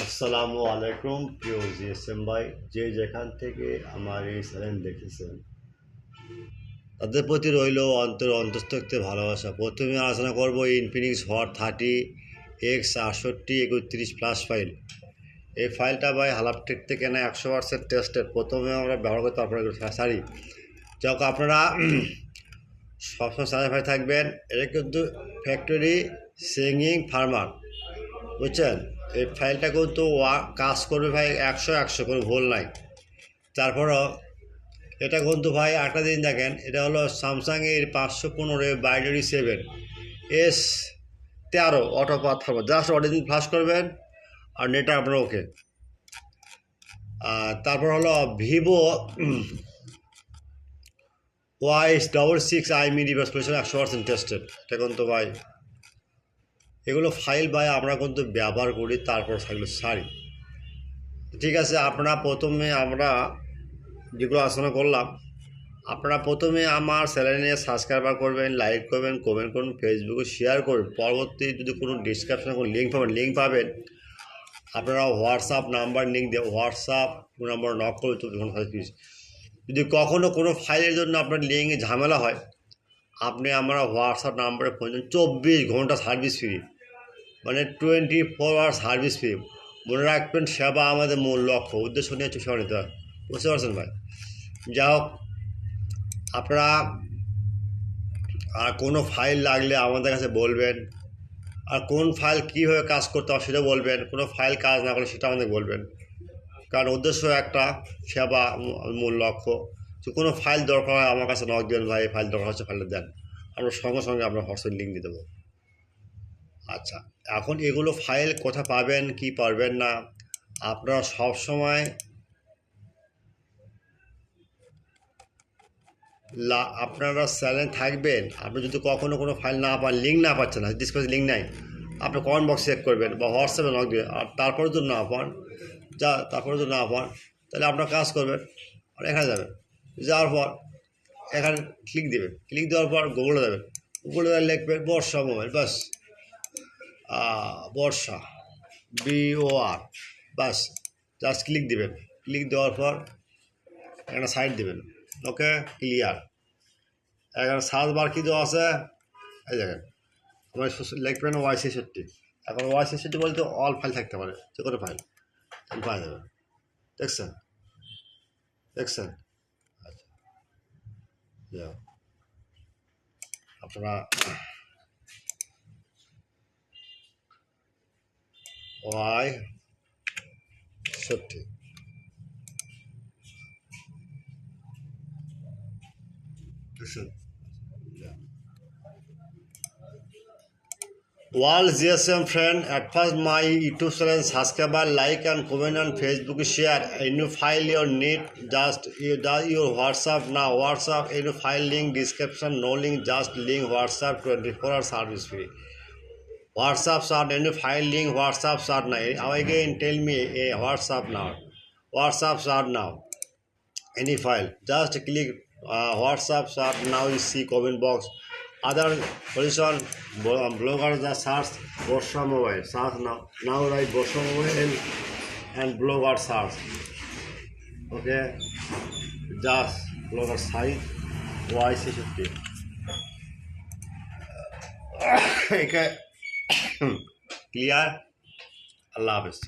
আসসালামু আলাইকুম প্রিয় জিএসএম ভাই, যে যেখান থেকে আমার এই চ্যানেল দেখেছেন তাদের প্রতি রইল অন্তঃস্থ ভালোবাসা। প্রথমে আলোচনা করব ইনফিনিক্স হট 30X68 31+ ফাইল। এই ফাইলটা ভাই হালাপটেক থেকে না 100% টেস্টেড। প্রথমে আমরা ব্যবহার করতে তারপরে সারি যাক আপনারা সবসময় সার্টিফাই থাকবেন। এটা কিন্তু ফ্যাক্টরি সিঙ্গিং ফার্মার, বুঝছেন? এই ফাইলটা কিন্তু কাজ করবে ভাই 100 কোনো ভুল নাই। তারপরও এটা কিন্তু ভাই একটা দিন দেখেন, এটা হলো স্যামসাংয়ের 515 বাইনারি 7S13 অটো পাওয়ার থাকবে। জাস্ট অডিদিন ফ্লাশ করবেন আর নেটটা আপনার ওকে। তারপর হলো Vivo Y66 Imei device 100% tested. এটা কিন্তু ভাই এগুলো ফাইল ভাই আমরা কিন্তু ব্যবহার করি, তারপর সেগুলো সারি। ঠিক আছে, আপনারা প্রথমে আমরা যেগুলো আলোচনা করলাম, আপনারা প্রথমে আমার চ্যানেলে সাবস্ক্রাইবার করবেন, লাইক করবেন, কমেন্ট করুন, ফেসবুকে শেয়ার করবেন। পরবর্তী যদি কোনো ডিসক্রিপশনে কোনো লিঙ্ক পাবেন আপনারা হোয়াটসঅ্যাপ নাম্বার লিঙ্ক দিয়ে হোয়াটসঅ্যাপ নাম্বার নক করে যদি কখনও কোনো ফাইলের জন্য আপনার লিঙ্কে ঝামেলা হয়, আপনি আমরা হোয়াটসঅ্যাপ নাম্বারে ফোন 24 ঘন্টা সার্ভিস ফ্রি, মানে 24 আওয়ার সার্ভিস ফ্রি। মনে রাখবেন, সেবা আমাদের মূল লক্ষ্য, উদ্দেশ্য নিয়ে সেবা নিতে হয়। বুঝতে পারছেন ভাই? যা হোক, আপনারা আর কোনো ফাইল লাগলে আমাদের কাছে বলবেন, আর কোন ফাইল কীভাবে কাজ করতে হবে সেটা বলবেন। কোনো ফাইল কাজ না করলে সেটা আমাদের বলবেন, কারণ উদ্দেশ্য একটা, সেবা মূল লক্ষ্য। তো কোনো ফাইল দরকার হয় আমার কাছে নক দেবেন, ভাই ফাইল দরকার হচ্ছে ফাইলটা দেন, আমরা সঙ্গে সঙ্গে আপনার হোয়াটসঅ্যাপ লিঙ্ক দিয়ে দেবো। আচ্ছা, এখন এগুলো ফাইল কোথা পাবেন, কি পারবেন না, আপনারা সবসময় আপনারা চ্যানেল থাকবেন। আপনি যদি কখনও কোনো ফাইল না পান, লিঙ্ক না পাচ্ছেন না, ডিসক্রিপশন লিঙ্ক নাই, আপনি কমেন্ট বক্স চেক করবেন বা হোয়াটসঅ্যাপে নক দেবেন। আর তারপরে যদি না পান তাহলে আপনার কাজ করবেন আর এখানে যাবেন, যাওয়ার পর এখানে ক্লিক দেওয়ার পর গুগলে যাবেন, গুগলে লিখবেন বর্ষা মোবাইল, বাস বর্ষা BOR, বাস জাস্ট ক্লিক দেবেন। ক্লিক দেওয়ার পর একটা সাইট দেবেন, ওকে ক্লিয়ার। এখানে সার্চ বার কী দেওয়া আছে, এই দেখেন আমার লিখবেন Y66। এখন Y66 বলতে অল ফাইল থাকতে পারে, যে কোনো ফাইল পাওয়া যাবে। দেখছেন? আচ্ছা, যাও আপনারা Y60 দেখছেন? World GSM friend, at first my YouTube channel, subscriber, like and comment on Facebook, share. Any file you need, just your WhatsApp now. WhatsApp, any file link description, no link, just link WhatsApp 24-hour service free. WhatsApp start, any file link WhatsApp start now. Again tell me a WhatsApp now. WhatsApp start now. Any file, just click WhatsApp start now. You see comment box. Other position, blogger just search Borsha mobile, search now write Borsha mobile and blogger search, okay, just blogger site Y66 okay. Clear? Allah Hafiz.